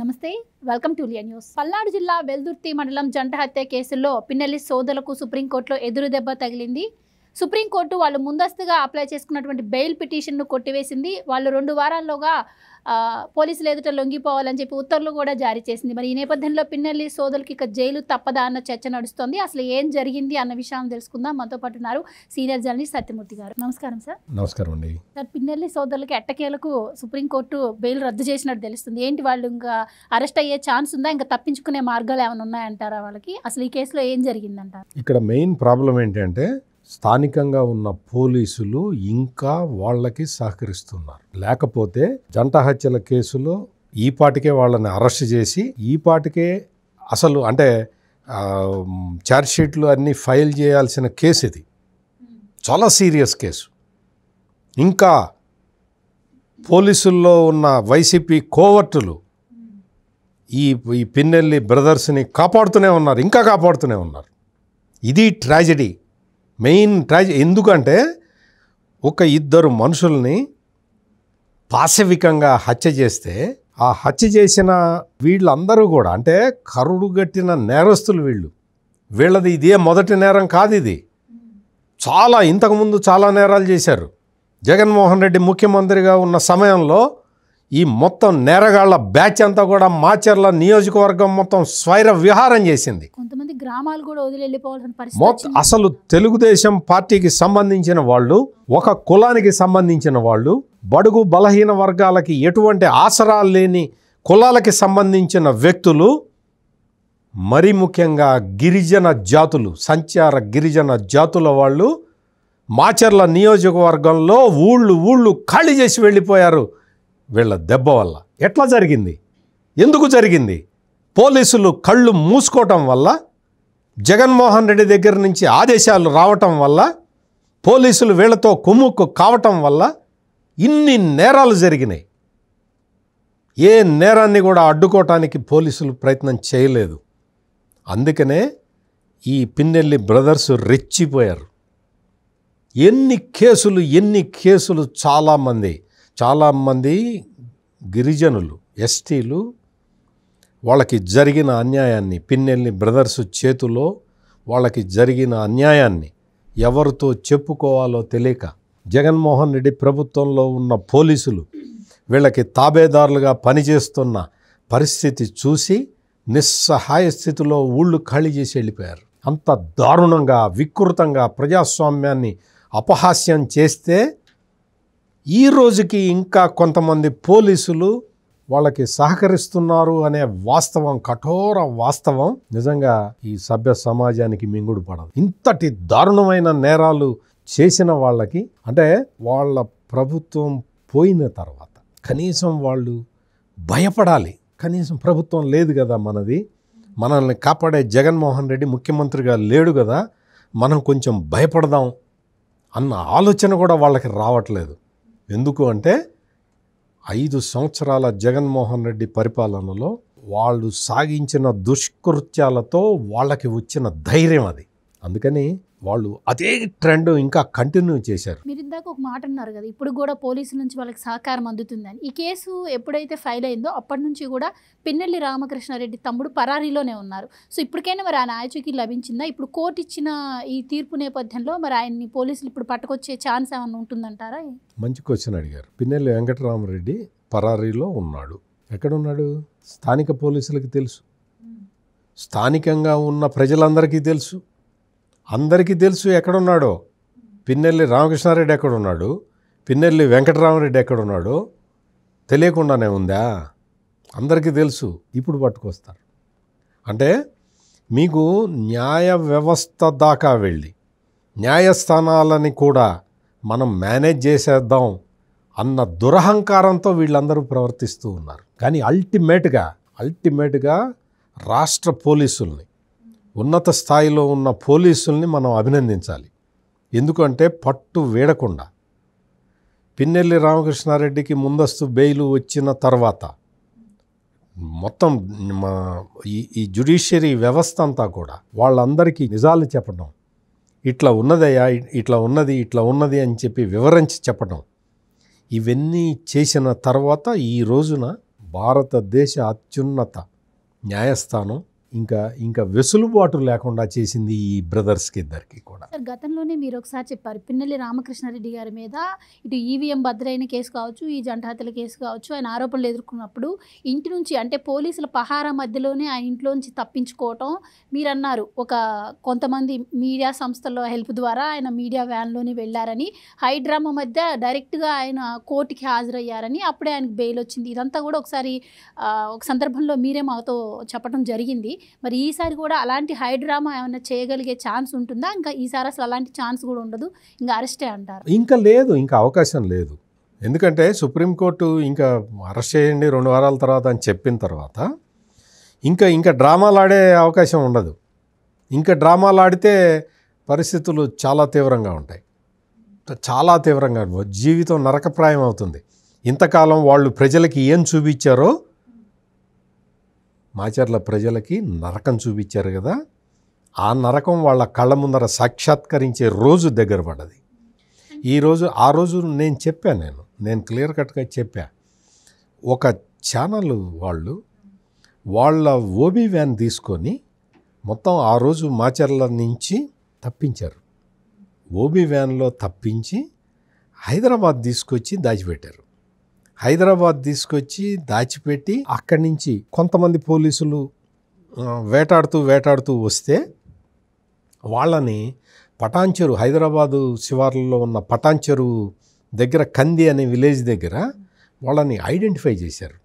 నమస్తే welcome to Liya news. Palnadu జిల్లా వెల్దుర్తి మండలం జంట హత్య కేసులో పిన్నెల్లి సోదరులకు సుప్రీంకోర్టులో ఎదురు దెబ్బ తగిలింది. సుప్రీంకోర్టు వాళ్ళు ముందస్తుగా అప్లై చేసుకున్నటువంటి బెయిల్ పిటిషన్ను కొట్టివేసింది. వాళ్ళు 2 వారాల్లోగా పోలీసులు ఎదుట లొంగిపోవాలని చెప్పి ఉత్తర్వులు కూడా జారీ చేసింది. మరి ఈ నేపథ్యంలో పిన్నెల్లి సోదరులకి ఇక జైలు తప్పదా అన్న చర్చ నడుస్తోంది. అసలు ఏం జరిగింది అన్న విషయాన్ని తెలుసుకుందాం. మనతో పాటు ఉన్నారు సీనియర్ జర్నలిస్ట్ సత్యమూర్తి గారు. నమస్కారం సార్. నమస్కారం అండి. సార్, పిన్నెల్లి సోదరులకి ఎట్టకేలకు సుప్రీంకోర్టు బెయిల్ రద్దు చేసినట్టు తెలుస్తుంది. ఏంటి, వాళ్ళు ఇంకా అరెస్ట్ అయ్యే ఛాన్స్ ఉందా? ఇంకా తప్పించుకునే మార్గాలు ఏమైనా ఉన్నాయంటారా వాళ్ళకి? అసలు ఈ కేసులో ఏం జరిగిందంటారు? ఇక్కడ మెయిన్ ప్రాబ్లం ఏంటంటే స్థానికంగా ఉన్న పోలీసులు ఇంకా వాళ్ళకి సహకరిస్తున్నారు. లేకపోతే జంట హత్యల కేసులో ఈ పాటికే వాళ్ళని అరెస్ట్ చేసి ఈ పాటికే అసలు అంటే ఛార్జ్షీట్లు అన్నీ ఫైల్ చేయాల్సిన కేసు ఇది. చాలా సీరియస్ కేసు. ఇంకా పోలీసుల్లో ఉన్న వైసీపీ కోవర్టులు ఈ పిన్నెల్లి బ్రదర్స్ని కాపాడుతూనే ఉన్నారు, ఇంకా కాపాడుతూనే ఉన్నారు. ఇది ట్రాజెడీ, మెయిన్ ట్రాజెడీ. ఎందుకంటే ఒక 2 మనుషుల్ని పాశవికంగా హత్య చేస్తే ఆ హత్య చేసిన వీళ్ళందరూ కూడా అంటే కరుడుగట్టిన నేరస్తులు వీళ్ళది ఇదే మొదటి నేరం కాదు. ఇది చాలా ఇంతకుముందు చాలా నేరాలు చేశారు. జగన్మోహన్ రెడ్డి ముఖ్యమంత్రిగా ఉన్న సమయంలో ఈ మొత్తం నేరగాళ్ల బ్యాచ్ అంతా కూడా మాచర్ల నియోజకవర్గం మొత్తం స్వైర విహారం చేసింది. కొంతమంది గ్రామాలు కూడా వదిలి వెళ్ళిపోవాల్సిన పరిస్థితి. మొత్తం అసలు తెలుగుదేశం పార్టీకి సంబంధించిన వాళ్ళు, ఒక కులానికి సంబంధించిన వాళ్ళు, బడుగు బలహీన వర్గాలకి ఎటువంటి ఆసరాలు లేని కులాలకి సంబంధించిన వ్యక్తులు, మరి ముఖ్యంగా గిరిజన జాతులు, సంచార గిరిజన జాతుల వాళ్ళు మాచర్ల నియోజకవర్గంలో ఊళ్ళు ఖాళీ చేసి వెళ్ళిపోయారు వీళ్ళ దెబ్బ వల్ల. ఎట్లా జరిగింది? ఎందుకు జరిగింది? పోలీసులు కళ్ళు మూసుకోవటం వల్ల, జగన్మోహన్ రెడ్డి దగ్గర నుంచి ఆదేశాలు రావటం వల్ల, పోలీసులు వీళ్ళతో కుమ్ముక్కు కావటం వల్ల ఇన్ని నేరాలు జరిగినాయి. ఏ నేరాన్ని కూడా అడ్డుకోవటానికి పోలీసులు ప్రయత్నం చేయలేదు. అందుకనే ఈ పిన్నెల్లి బ్రదర్స్ రెచ్చిపోయారు. ఎన్ని కేసులు చాలామంది గిరిజనులు, ఎస్టీలు వాళ్ళకి జరిగిన అన్యాయాన్ని, పిన్నెల్లి బ్రదర్స్ చేతిలో వాళ్ళకి జరిగిన అన్యాయాన్ని ఎవరితో చెప్పుకోవాలో తెలియక జగన్మోహన్ రెడ్డి ప్రభుత్వంలో ఉన్న పోలీసులు వీళ్ళకి తాబేదారులుగా పనిచేస్తున్న పరిస్థితి చూసి నిస్సహాయ స్థితిలో ఊళ్ళు ఖాళీ చేసి వెళ్ళిపోయారు. అంత దారుణంగా, వికృతంగా ప్రజాస్వామ్యాన్ని అపహాస్యం చేస్తే ఈ రోజుకి ఇంకా కొంతమంది పోలీసులు వాళ్ళకి సహకరిస్తున్నారు అనే వాస్తవం, కఠోర వాస్తవం నిజంగా ఈ సభ్య సమాజానికి మింగుడు పడదు. ఇంతటి దారుణమైన నేరాలు చేసిన వాళ్ళకి అంటే వాళ్ళ ప్రభుత్వం పోయిన తర్వాత కనీసం వాళ్ళు భయపడాలి. కనీసం ప్రభుత్వం లేదు కదా మనది, మనల్ని కాపాడే జగన్మోహన్ రెడ్డి ముఖ్యమంత్రిగా లేడు కదా, మనం కొంచెం భయపడదాం అన్న ఆలోచన కూడా వాళ్ళకి రావట్లేదు. ఎందుకు అంటే 5 సంవత్సరాల జగన్మోహన్ రెడ్డి పరిపాలనలో వాళ్ళు సాగించిన దుష్కృత్యాలతో వాళ్ళకి వచ్చిన ధైర్యం అది. అందుకని వాళ్ళు అదే ట్రెండ్ ఇంకా కంటిన్యూ చేశారు. మీరు ఇందాక ఒక మాట అన్నారు కదా, ఇప్పుడు కూడా పోలీసుల నుంచి వాళ్ళకి సహకారం అందుతుందని. ఈ కేసు ఎప్పుడైతే ఫైల్ అయిందో అప్పటి నుంచి కూడా పిన్నెల్లి రామకృష్ణారెడ్డి తమ్ముడు పరారీలోనే ఉన్నారు. సో ఇప్పటికైనా మరి ఆ న్యాయచూకి లభించిందా? ఇప్పుడు కోర్టు ఇచ్చిన ఈ తీర్పు నేపథ్యంలో మరి ఆయన్ని పోలీసులు ఇప్పుడు పట్టుకొచ్చే ఛాన్స్ ఏమన్నా ఉంటుందంటారా? మంచి క్వశ్చన్ అడిగారు. పిన్నెల్లి వెంకటరామరెడ్డి పరారీలో ఉన్నాడు. ఎక్కడున్నాడు? స్థానిక పోలీసులకి తెలుసు, స్థానికంగా ఉన్న ప్రజలందరికీ తెలుసు, అందరికీ తెలుసు ఎక్కడున్నాడో. పిన్నెల్లి రామకృష్ణారెడ్డి ఎక్కడున్నాడు, పిన్నెల్లి వెంకటరామరెడ్డి ఎక్కడున్నాడో తెలియకుండానే ఉందా? అందరికీ తెలుసు. ఇప్పుడు పట్టుకొస్తారు అంటే మీకు న్యాయ వ్యవస్థ దాకా వెళ్ళి న్యాయస్థానాలని కూడా మనం మేనేజ్ చేసేద్దాం అన్న దురహంకారంతో వీళ్ళందరూ ప్రవర్తిస్తూ ఉన్నారు. కానీ అల్టిమేట్గా రాష్ట్ర పోలీసుల్ని, ఉన్నత స్థాయిలో ఉన్న పోలీసుల్ని మనం అభినందించాలి. ఎందుకంటే పట్టు వీడకుండా పిన్నెల్లి రామకృష్ణారెడ్డికి ముందస్తు బెయిల్ వచ్చిన తర్వాత మొత్తం ఈ జ్యుడిషియరీ వ్యవస్థ అంతా కూడా వాళ్ళందరికీ నిజాలు చెప్పడం, ఇట్లా ఉన్నదయ్యా, ఇట్లా ఉన్నది అని చెప్పి వివరించి చెప్పడం, ఇవన్నీ చేసిన తర్వాత ఈ రోజున భారతదేశ అత్యున్నత న్యాయస్థానం ఇంకా వెసులుబాటు లేకుండా చేసింది ఈ బ్రదర్స్కి ఇద్దరికి కూడా. సార్, గతంలోనే మీరు ఒకసారి చెప్పారు, పిన్నెల్లి రామకృష్ణారెడ్డి గారి మీద ఇటు ఈవీఎం భద్రైన కేసు కావచ్చు, ఈ జంట హత్యల కేసు కావచ్చు, ఆయన ఆరోపణలు ఎదుర్కొన్నప్పుడు ఇంటి నుంచి అంటే పోలీసుల పహారా మధ్యలోనే ఆయన ఇంట్లో నుంచి తప్పించుకోవటం మీరు అన్నారు. కొంతమంది మీడియా సంస్థల హెల్ప్ ద్వారా ఆయన మీడియా వ్యాన్లోనే వెళ్ళారని, హైడ్రామా మధ్య డైరెక్ట్గా ఆయన కోర్టుకి హాజరయ్యారని, అప్పుడే ఆయనకు బెయిల్ వచ్చింది. ఇదంతా కూడా ఒక సందర్భంలో మీరే మాతో చెప్పడం జరిగింది. మరి ఈసారి కూడా అలాంటి హైడ్రామా ఏమైనా చేయగలిగే ఛాన్స్ ఉంటుందా? ఇంకా ఈసారి అసలు అలాంటి ఛాన్స్ కూడా ఉండదు, ఇంకా అరెస్టే అంటారు? ఇంకా లేదు, ఇంకా అవకాశం లేదు. ఎందుకంటే సుప్రీంకోర్టు ఇంకా అరెస్ట్ చేయండి 2 వారాల తర్వాత అని చెప్పిన తర్వాత ఇంకా డ్రామాలు ఆడే అవకాశం ఉండదు. ఇంకా డ్రామాలు ఆడితే పరిస్థితులు చాలా తీవ్రంగా ఉంటాయి, చాలా తీవ్రంగా జీవితం నరకప్రాయం అవుతుంది. ఇంతకాలం వాళ్ళు ప్రజలకి ఏం చూపించారో, మాచర్ల ప్రజలకి నరకం చూపించారు కదా, ఆ నరకం వాళ్ళ కళ్ళ ముందర సాక్షాత్కరించే రోజు దగ్గర పడ్డది. ఆ రోజు నేను చెప్పాను, నేను క్లియర్ కట్గా చెప్పా. ఒక ఛానల్ వాళ్ళ ఓబీ వ్యాన్ తీసుకొని మొత్తం ఆ రోజు మాచర్ల నుంచి తప్పించారు. ఓబీ వ్యాన్లో తప్పించి హైదరాబాద్ తీసుకొచ్చి దాచిపెట్టారు. హైదరాబాద్ తీసుకొచ్చి దాచిపెట్టి అక్కడి నుంచి కొంతమంది పోలీసులు వేటాడుతూ వస్తే వాళ్ళని పటాన్చెరు, హైదరాబాదు శివార్లలో ఉన్న పటాన్చెరు దగ్గర కంది అనే విలేజ్ దగ్గర వాళ్ళని ఐడెంటిఫై చేశారు.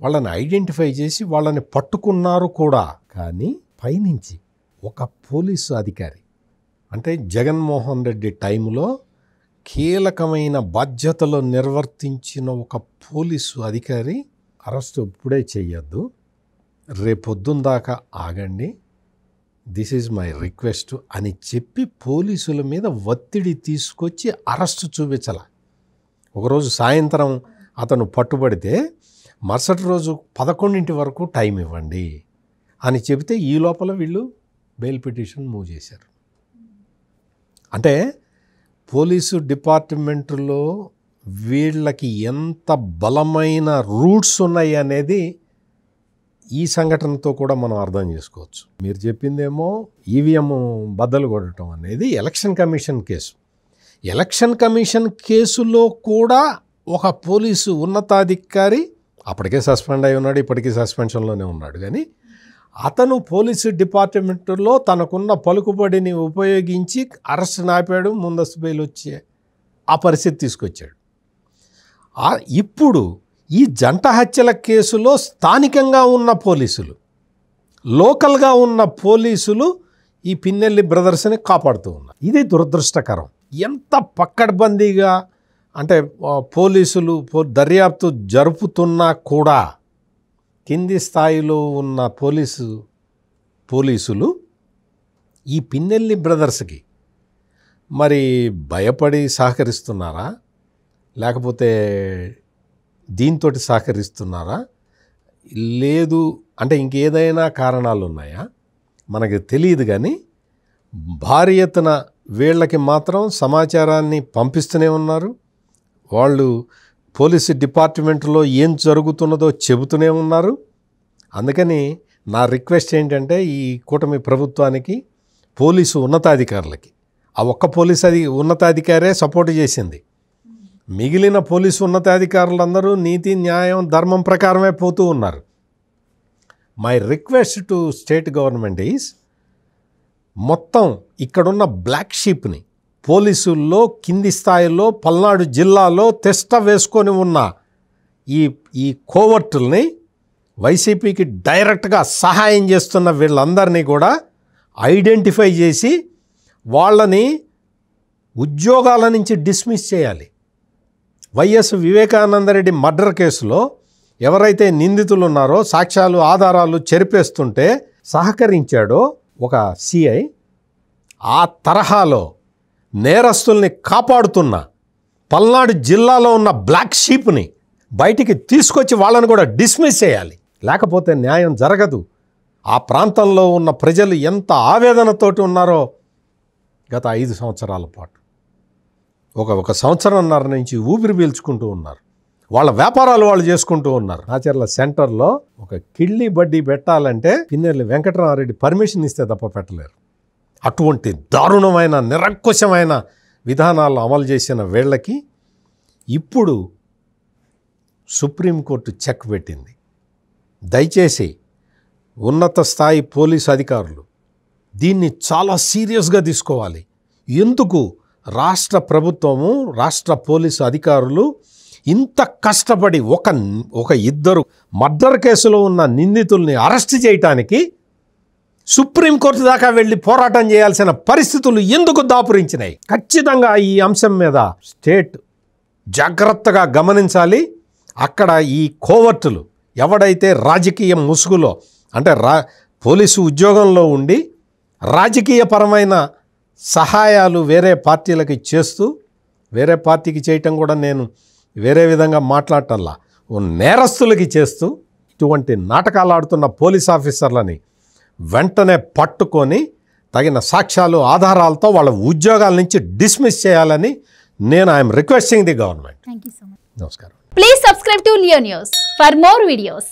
వాళ్ళని ఐడెంటిఫై చేసి వాళ్ళని పట్టుకున్నారు కూడా. కానీ పైనుంచి ఒక పోలీసు అధికారి, అంటే జగన్మోహన్ రెడ్డి టైంలో కీలకమైన బాధ్యతలు నిర్వర్తించిన ఒక పోలీసు అధికారి, అరెస్ట్ ఇప్పుడే చెయ్యొద్దు, రేపొద్దున దాకా ఆగండి, దిస్ ఈజ్ మై రిక్వెస్ట్ అని చెప్పి పోలీసుల మీద ఒత్తిడి తీసుకొచ్చి అరెస్ట్ చూపించాల. ఒకరోజు సాయంత్రం అతను పట్టుబడితే మరుసటి రోజు 11 వరకు టైం ఇవ్వండి అని చెబితే ఈ లోపల వీళ్ళు బెయిల్ పిటిషన్ మూవ్ చేశారు. అంటే పోలీసు డిపార్ట్మెంటులో వీళ్ళకి ఎంత బలమైన రూట్స్ ఉన్నాయి అనేది ఈ సంఘటనతో కూడా మనం అర్థం చేసుకోవచ్చు. మీరు చెప్పిందేమో ఈవీఎం బద్దలు కొట్టడం అనేది election commission case. Election commission కేసులో కూడా ఒక పోలీసు ఉన్నతాధికారి అప్పటికే సస్పెండ్ అయి ఉన్నాడు, ఇప్పటికీ సస్పెన్షన్లోనే ఉన్నాడు. కానీ అతను పోలీసు డిపార్ట్మెంట్లో తనకున్న పలుకుబడిని ఉపయోగించి అరెస్ట్ నాపాడు, ముందస్తు బెయిల్ వచ్చే ఆ పరిస్థితి తీసుకొచ్చాడు. ఇప్పుడు ఈ జంట హత్యల కేసులో స్థానికంగా ఉన్న పోలీసులు, లోకల్గా ఉన్న పోలీసులు ఈ పిన్నెల్లి బ్రదర్స్ని కాపాడుతూ ఉన్నారు. ఇది దురదృష్టకరం. ఎంత పక్కడ్బందీగా అంటే పోలీసులు దర్యాప్తు జరుపుతున్నా కూడా కింది స్థాయిలో ఉన్న పోలీసులు ఈ పిన్నెల్లి బ్రదర్స్కి మరి భయపడి సహకరిస్తున్నారా, లేకపోతే దీంతో సహకరిస్తున్నారా, లేదు అంటే ఇంకేదైనా కారణాలు ఉన్నాయా మనకి తెలియదు. కానీ భారీ ఎత్తున వీళ్ళకి మాత్రం సమాచారాన్ని పంపిస్తూనే ఉన్నారు. వాళ్ళు పోలీసు డిపార్ట్మెంట్లో ఏం జరుగుతున్నదో చెబుతూనే ఉన్నారు. అందుకని నా రిక్వెస్ట్ ఏంటంటే ఈ కూటమి ప్రభుత్వానికి, పోలీసు ఉన్నతాధికారులకి, ఆ ఒక్క ఉన్నతాధికారే సపోర్ట్ చేసింది, మిగిలిన పోలీసు ఉన్నతాధికారులందరూ నీతి న్యాయం ధర్మం ప్రకారమే పోతూ ఉన్నారు. My request to state government is మొత్తం ఇక్కడున్న బ్లాక్ షీప్ని పోలీసుల్లో కింది స్థాయిలో పల్నాడు జిల్లాలో తెస్ట వేసుకొని ఉన్న ఈ కోవర్టుల్ని, వైసీపీకి డైరెక్ట్గా సహాయం చేస్తున్న వీళ్ళందరినీ కూడా ఐడెంటిఫై చేసి వాళ్ళని ఉద్యోగాల నుంచి డిస్మిస్ చేయాలి. వైఎస్ వివేకానందరెడ్డి మర్డర్ కేసులో ఎవరైతే నిందితులు ఉన్నారో, సాక్ష్యాలు ఆధారాలు చెరిపేస్తుంటే సహకరించాడో ఒక సిఐ, ఆ తరహాలో నేరస్తుల్ని కాపాడుతున్న పల్నాడు జిల్లాలో ఉన్న బ్లాక్ షీప్ని బయటికి తీసుకొచ్చి వాళ్ళని కూడా డిస్మిస్ చేయాలి. లేకపోతే న్యాయం జరగదు. ఆ ప్రాంతంలో ఉన్న ప్రజలు ఎంత ఆవేదనతోటి ఉన్నారో గత 5 సంవత్సరాల పాటు, ఒక సంవత్సరంన్నర నుంచి ఊపిరి పీల్చుకుంటూ ఉన్నారు. వాళ్ళ వ్యాపారాలు వాళ్ళు చేసుకుంటూ ఉన్నారు. ఆచర్ల సెంటర్లో ఒక కిళ్ళి బడ్డీ పెట్టాలంటే పిన్నెల్లి వెంకటరామారెడ్డి పర్మిషన్ ఇస్తే తప్ప పెట్టలేరు. అటువంటి దారుణమైన నిరంకుశమైన విధానాలు అమలు చేసిన వీళ్ళకి ఇప్పుడు సుప్రీంకోర్టు చెక్ పెట్టింది. దయచేసి ఉన్నత స్థాయి పోలీసు అధికారులు దీన్ని చాలా సీరియస్గా తీసుకోవాలి. ఎందుకు రాష్ట్ర ప్రభుత్వము, రాష్ట్ర పోలీసు అధికారులు ఇంత కష్టపడి ఒక ఇద్దరు మర్డర్ కేసులో ఉన్న నిందితుల్ని అరెస్ట్ చేయటానికి సుప్రీంకోర్టు దాకా వెళ్ళి పోరాటం చేయాల్సిన పరిస్థితులు ఎందుకు దాపురించినాయి? ఖచ్చితంగా ఈ అంశం మీద స్టేట్ జాగ్రత్తగా గమనించాలి. అక్కడ ఈ కోవర్టులు ఎవడైతే రాజకీయ ముసుగులో అంటే పోలీసు ఉద్యోగంలో ఉండి రాజకీయపరమైన సహాయాలు వేరే పార్టీలకి చేస్తూ, వేరే పార్టీకి చేయటం కూడా నేను వేరే విధంగా మాట్లాడటంలా, నేరస్తులకి చేస్తూ ఇటువంటి నాటకాలు ఆడుతున్న పోలీస్ ఆఫీసర్లని వెంటనే పట్టుకొని తగిన సాక్ష్యాలు ఆధారాలతో వాళ్ళ ఉద్యోగాల నుంచి డిస్మిస్ చేయాలని నేను I'm requesting the government. Thank you so much. నమస్కారం. Please subscribe to Leo News for more videos.